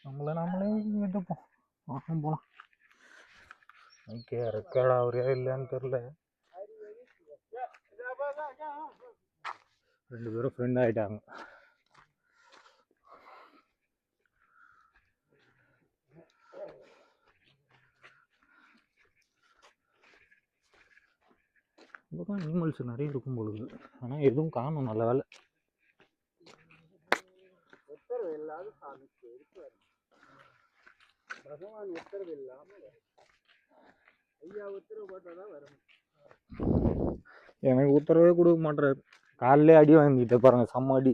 நம்மளே கேட்டுப்போம். போகலாம். Okay, record ஆகுறியா இல்லையான்னு தெரியல. 2 பேரும் ஃப்ரெண்ட் ஆகிட்டாங்க. இப்போதான் அனிமல்ஸ் நிறைய இருக்கும் பொழுது, ஆனால் எதுவும் காணும். நல்ல வேலை. பகவான் உத்தரவு இல்லாமல் ஐயா உத்தரவு போட்டாதான் வரும். எனக்கு உத்தரவே கொடுக்க மாட்டாரு. காலிலே அடி வாங்கிட்டு பாருங்க, செம்ம அடி.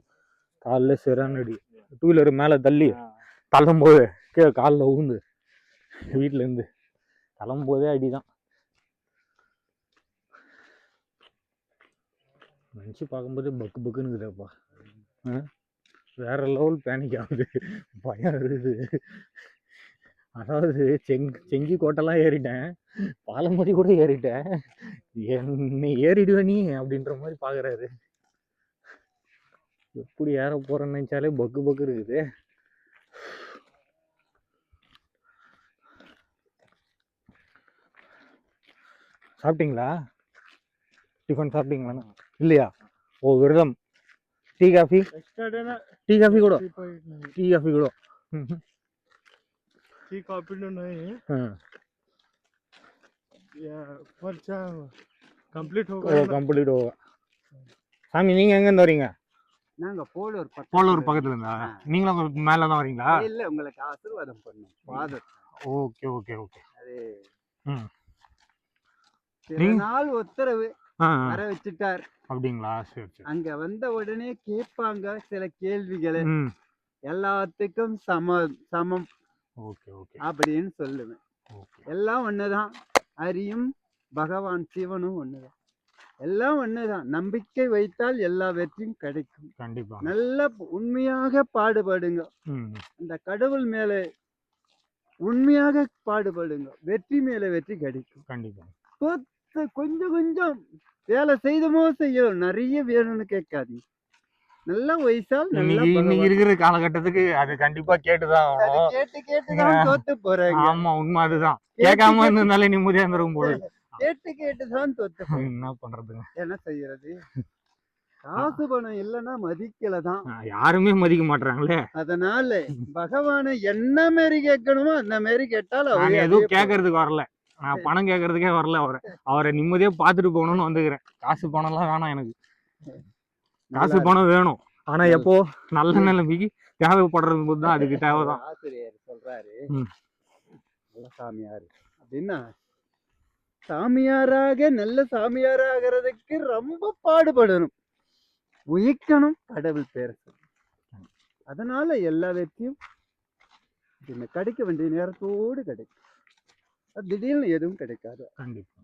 காலில் சரியான அடி. 2 வீலர் மேலே தள்ளி தள்ளும்போது கீழே காலில் ஊந்து வீட்டிலேருந்து கிளம்பும்போதே அடிதான். நினச்சி பார்க்கும்போது பக்கு பக்குன்னு இருக்குதாப்பா. வேற லெவல் பேனிக் ஆகுது, பயம் இருக்குது. அதாவது செங்கி கோட்டெல்லாம் ஏறிட்டேன், பாலமதி கூட ஏறிட்டேன், என்னை ஏறிடுவே நீ அப்படின்ற மாதிரி பார்க்குறாரு. எப்படி ஏற போறேன்னு நினைச்சாலே பக்கு பக்கு இருக்குது. சாப்பிட்டீங்களா? டிஃபன் சாப்பிட்டீங்களா? இல்லையா? ஓ, விரதம். டீ காஃபி கூட டீ காஃபी கூட टी कॉफी नहीं पर्चा कंप्लीट होगा. சாமி, நீங்க எங்க இருந்து வரீங்க? நாங்க போலூர் பக்கத்துல இருந்தா. நீங்களும் மேல தான் வரீங்களா? இல்ல, உங்களுக்கு ஆசீர்வாதம் பண்ணணும் ஃபாதர். Okay okay okay. அது நாள் உத்தரவு வர வச்சுட்டார். அப்படிங்களா? சரி சரி. அங்க வந்த உடனே கேட்பாங்க சில கேள்விகளை, எல்லாத்துக்கும் சமம். ஓகே ஓகே அப்படின்னு சொல்லுவேன். எல்லாம் ஒண்ணுதான், அரியும் பகவான் சிவனும் ஒண்ணுதான், எல்லாம் ஒண்ணுதான். நம்பிக்கை வைத்தால் எல்லா வெற்றியும் கிடைக்கும். கண்டிப்பா. நல்ல உண்மையாக பாடுபடுங்க, அந்த கடவுள் மேல உண்மையாக பாடுபடுங்க, வெற்றி மேல வெற்றி கிடைக்கும். கண்டிப்பா. கொஞ்சம் கொஞ்சம் வேலை செய்தமோ செய்யும், நிறைய வேணும்னு கேட்காதீங்க. நல்லா வயசால் இன்னைக்கு இருக்கிற காலகட்டத்துக்கு அது கண்டிப்பா கேட்டுதான் ஆகணும். கேட்டுதான் தோத்து போறாங்க. ஆமா, உண்மை அதுதான். கேட்காம இருந்தாலே நிம்மதியா இருந்திருக்கும் போது. கேட்டுதான் தோத்து. என்ன பண்றதுங்க, என்ன செய்யறது? காசு பணம் இல்லைன்னா மதிக்கலதான், யாருமே மதிக்க மாட்டாங்களே. அதனால பகவானை என்ன மாரி கேட்கணுமோ அந்த மாரி கேட்டால் அவர் எதுவும் கேட்கறதுக்கு வரல. நான் பணம் கேட்கறதுக்கே வரல. அவரை நிம்மதியா பாத்துட்டு போகணும்னு வந்துக்கிறேன். காசு பணம் எல்லாம் வேணாம் எனக்கு. காசு பணம் வேணும், ஆனா எப்போ நல்ல நிலைமைக்கு தேவைப்படுறது போது தான் அதுக்கு தேவைதான். ஆசிரியர் சொல்றாரு, நல்ல சாமியார் அப்படின்னா சாமியாராக நல்ல சாமியாராகிறதுக்கு ரொம்ப பாடுபடணும், உயிக்கணும், கடவுள் பேர. அதனால எல்லா வெற்றியும் கிடைக்க வேண்டிய நேரத்தோடு கிடைக்கும். திடீர்னு எதுவும் கிடைக்காது. கண்டிப்பா.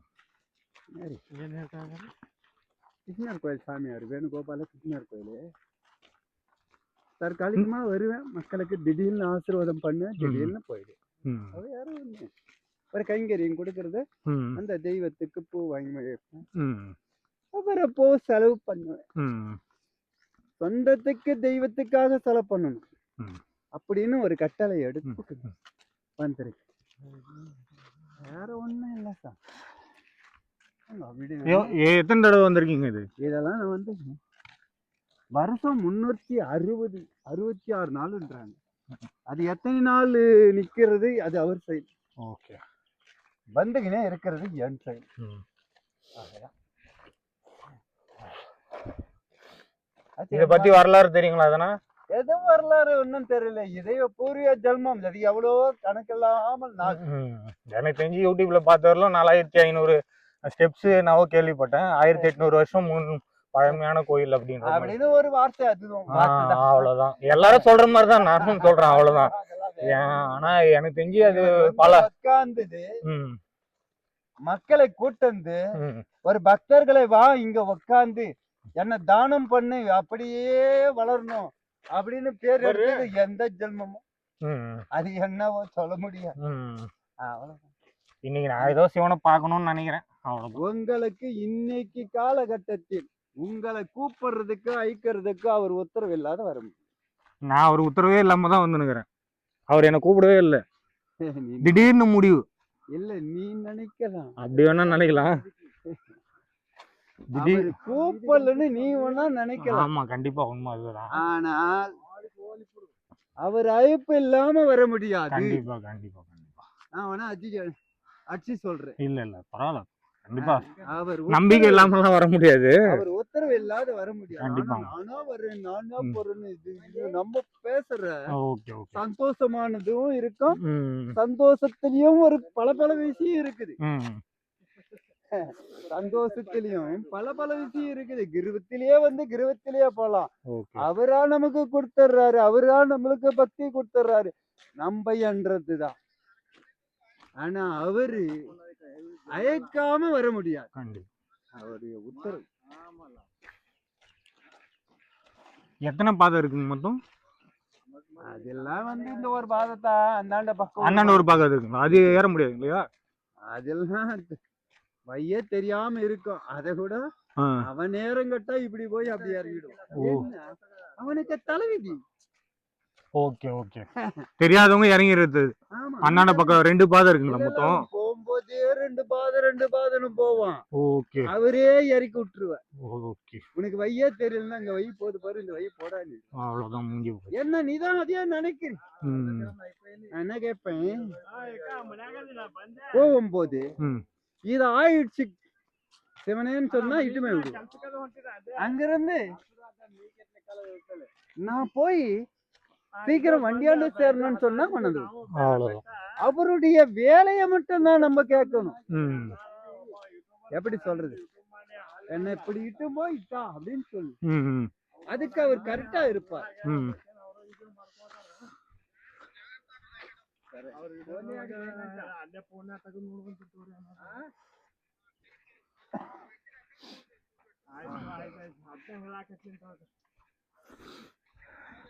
கிருஷ்ணர் கோயில் சாமியார் வேணுகோபால கிருஷ்ணர் கோயிலு. தற்காலிகமா வருவேன், மக்களுக்கு திடீர்னு ஆசீர்வாதம் பண்ண, திடீர்னு போயிடுவேன். அது யாரும் ஒண்ணு ஒரு கைங்கரியம் கொடுக்கறது, அந்த தெய்வத்துக்கு பூ வாங்கி வைப்பேன், அப்புறம் போ செலவு பண்ணுவேன். சொந்தத்துக்கு தெய்வத்துக்காக செலவு பண்ணணும் அப்படின்னு ஒரு கட்டளை எடுத்து வந்திருக்கு. வேற ஒண்ணும் இல்ல சார். எத்தனை தடவை வந்திருக்கீங்க? இதெல்லாம் நான் வந்து வருஷம் 366 நாள்ன்றாங்க. அது எத்தனை நாள் நிக்கிறது அது அவர் சைடு. ஓகே. வந்துகினே இருக்கிறது என் சைடு. இதை பத்தி வரலாறு தெரியுங்களா? அதனா எதுவும் வரலாறு ஒன்றும் தெரியல. இதே பூர்வீக ஜென்மம், அது எவ்வளோ கணக்கில்லாமல் எனக்கு தெரிஞ்சு யூடியூப்ல பார்த்தவரையிலும் 4500 ஸ்டெப்ஸ் நான் கேள்விப்பட்டேன். 1800 வருஷம் பழமையான கோயில் அப்படின்னு ஒரு வார்த்தை. அதுவும் அவ்வளவுதான், எல்லாரும் சொல்ற மாதிரிதான் நானும் சொல்றேன், அவ்வளவுதான். ஆனா எனக்கு தெரிஞ்சு அது பல உட்கார்ந்து மக்களை கூட்டந்து ஒரு பக்தர்களை வா இங்க உட்கார்ந்து என்ன தானம் பண்ணு, அப்படியே வளரணும் அப்படின்னு பேர் எடுத்தது எந்த ஜென்மமும் அது என்னவோ சொல்ல முடியாது. அவ்வளவுதான். இன்னைக்கு நான் ஏதோ சிவனை பார்க்கணும்னு நினைக்கிறேன். உங்களுக்கு இன்னைக்கு காலகட்டத்தில் உங்களை கூப்பிடுறதுக்கு ஐக்கிறதுக்கு அவர் உத்தரவு இல்லாத வர முடியும். நான் ஒரு உத்தரவே இல்லாம தான் வந்து நிக்கிறேன். அவர் என்ன கூப்பிடவே இல்லை, திடீர்னு முடிவு. இல்ல நீ நினைக்கலாம், அப்படி வேணா நினைக்கலாம். கூப்பலன்னு நீ வேணா நினைக்கலாம். ஆமா கண்டிப்பா உண்மை அதுதான். ஆனால் அவர் அழைப்பு இல்லாம வர முடியாது. கண்டிப்பா கண்டிப்பா கண்டிப்பா. நான் வேணா அடிச்சு சொல்றேன். இல்ல இல்ல பரவாயில்ல, கண்டிப்பா அவர் நம்பிக்கை இல்லாமலாம் வர முடியாது. அவர் உத்தரவு இல்லாத வர முடியாது. நானா வரேன், நானா போறேன்னு இது நம்ம பேசுற சந்தோஷமானதும் இருக்கும், சந்தோஷத்திலயும் ஒரு பல விஷயம் இருக்குது. சந்தோஷத்திலயும் பல விஷயம் இருக்குது. கிருவத்திலேயே போலாம். அவரா நமக்கு கொடுத்துறாரு, அவரா நம்மளுக்கு பக்தி கொடுத்துறாரு, நம்ப என்றதுதான். ஆனா அவரு அழைக்காம வர முடியாது. அவருடைய உத்தரவு. எத்தனை பாதை இருக்குங்க மொத்தம்? அதெல்லாம் இந்த ஒரு பாதத்தா அந்தாண்ட பக்கம் அந்தாண்ட ஒரு பாதை இருக்குங்களா? அது ஏற முடியாது இல்லையா? அதெல்லாம் வையே தெரியாம இருக்கும். அதை கூட அவன் நேரம் கட்டா இப்படி போய் அப்படி இறங்கிடும். அவனுக்கு தலைவிதி. Okay okay. தெரியாதவங்க இறங்கிடுறது. அண்ணாண்ட பக்கம் 2 பாதை இருக்குங்களா மொத்தம்? போகும்போதே 2 பாதைன்னு போவான். ஓகே. அவரே இறக்கி விட்டுருவார். ஓகே. உனக்கு வையே தெரியலன்னா அங்க வை போது பாரு, இந்த வை போடா நீ. அவ்வளவுதான் முடிஞ்சு போச்சு. என்ன நீதான் அதே நினைக்கிறேன். என்ன கேட்பேன், போகும்போது இது ஆயிடுச்சு சிவனேன்னு சொன்னா இட்டுமே விடு. அங்கிருந்து நான் போய் சீக்கிரம் வண்டியாண்டு சேரணும்னு சொன்னா கொண்டு. அவருடைய வேலையை மட்டும் தான் நம்ம கேட்கணும். எப்படி சொல்றது, என்ன இப்படி இட்டு போயிட்டா அப்படின்னு சொல்லு, அதுக்கு அவர் கரெக்டா இருப்பார்.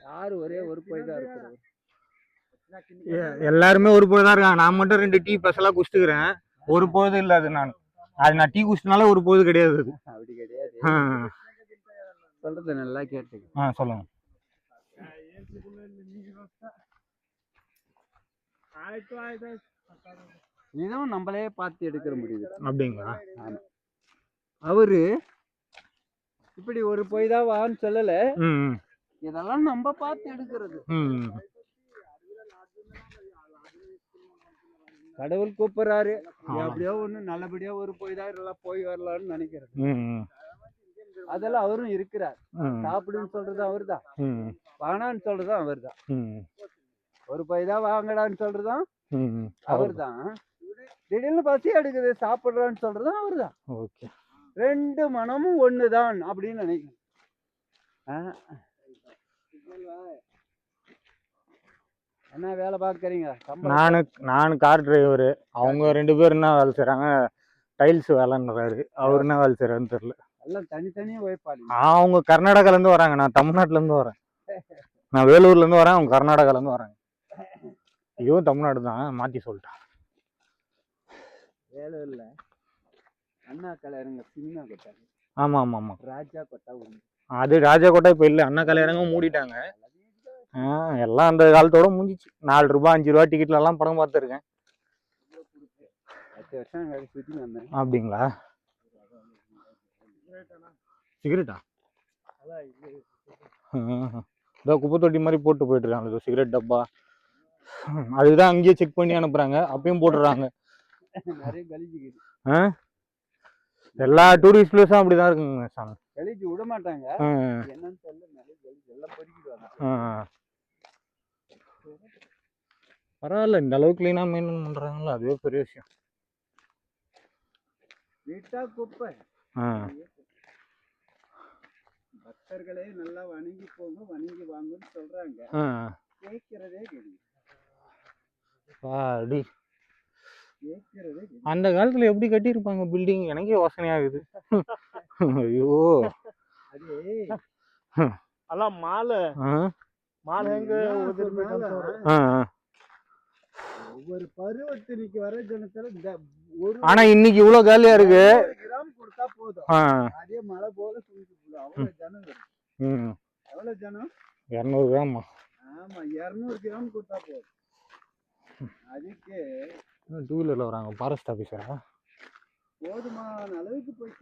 யாரு ஒரே ஒரு போய் தான் இருக்கிறார். எல்லாருமே ஒரு போய் தான் இருக்காங்க. நான் மட்டும் 2 டீ ஸ்பெஷலா குடிச்சுக்கிறேன். ஒரு போது இல்ல அது நான் டீ குடிச்சனால ஒரு போது கிடையாது. அப்படி கிடையாது. சொல்றது நல்லா கேட்டு. சொல்லுங்க. இதுவும் நம்மளே பார்த்து எடுக்கிற முடியுது. அப்படிங்களா? அவரு இப்படி ஒரு போய் தான் வான்னு சொல்லல, இதெல்லாம் நம்ம பார்த்து எடுக்கிறது. கடவுள் கூப்பிடுறாரு, எப்படியோ ஒண்ணு நல்லபடியா ஒரு போய் தான் எல்லாம் போய் வரலாம்னு நினைக்கிறது. அதெல்லாம் அவரும் இருக்கிறார். சாப்பிடுன்னு சொல்றது அவர்தான், வானான்னு சொல்றதும் அவர்தான், ஒரு போய் தான் வாங்கடான்னு சொல்றதும் அவர்தான், திடீர்னு பசி எடுக்குது சாப்பிடுறான்னு சொல்றதும் அவர்தான். 2 மனமும் ஒண்ணுதான் அப்படின்னு நினைக்கிறேன். என்ன வேலை பாக்குறீங்க? நான் கார் டிரைவரு. அவங்க 2 பேரும் என்ன வேலை செய்யறாங்க, டைல்ஸ் வேலைன்றாரு. அவர் என்ன வேலை செய்யறாருன்னு தெரியல. எல்லாம் தனித்தனியா வைப்பாரு. அவங்க கர்நாடகால இருந்து வராங்க, நான் தமிழ்நாட்டுல இருந்து வரேன். நான் வேலூர்ல இருந்து வரேன், அவங்க கர்நாடகால இருந்து வராங்க. இதுவும் தமிழ்நாடு தான், மாத்தி சொல்லிட்டேன். வேலூர்ல அண்ணா கலையரங்க சின்ன கொட்டை. ஆமா ஆமா ஆமா, ராஜா கொட்டை. அது ராஜா கொட்டை இப்ப இல்ல, அண்ணா கலையரங்கம் மூடிட்டாங்க. எல்லாம் அந்த காலத்தோட முடிஞ்சிச்சு. 4 ரூபாய் 5 ரூபாய் டிக்கெட்ல எல்லாம் படம் பார்த்துருக்கேன். 10 வருஷம் சுத்தி வந்தேன். அப்படிங்களா? சிகரெட்டா? இதோ குப்பை தொட்டி மாதிரி போட்டு போயிட்டு இருக்காங்க சிகரெட் டப்பா. அதுதான் அங்கேயே செக் பண்ணி அனுப்புறாங்க, அப்பயும் போட்டுறாங்க. எல்லா டூரிஸ்ட் பிளேஸும் அப்படிதான் இருக்குங்க சாமி. கழிச்சு விட மாட்டாங்க, என்னன்னு தெரியல, எல்லாம் பொறுக்கிடுவாங்க. பரவாயில்ல, இந்த அளவுக்கு கிளீனா மெயின்டைன் பண்றாங்களா, அதுவே பெரிய விஷயம். வீட்டா குப்பை. பக்தர்களே நல்லா வணங்கி போங்க, வணங்கி வாங்கன்னு சொல்றாங்க, கேட்கிறதே கிடையாது. அந்த காலத்துல எப்படி கட்டியிருப்பாங்க பில்டிங், எனக்கே யோசனை ஆகுது. ஐயோ, அதான் மாலை எங்க ஒவ்வொரு பருவத்தினிக்கு வர ஜனத்துல ஆனா இன்னைக்கு இவ்வளவு காலியா இருக்கு. கிராம் கொடுத்தா போதும், அதே மழை போல அவ்வளவு ஜனம் வரும். எவ்வளவு ஜனம்? 200 கிராம். ஆமா, 200 கிராம் கொடுத்தா போதும். அதுக்கு டூ வீலர்ல வராங்க ஃபாரஸ்ட் ஆஃபீஸரா? போதுமான அளவுக்கு போய்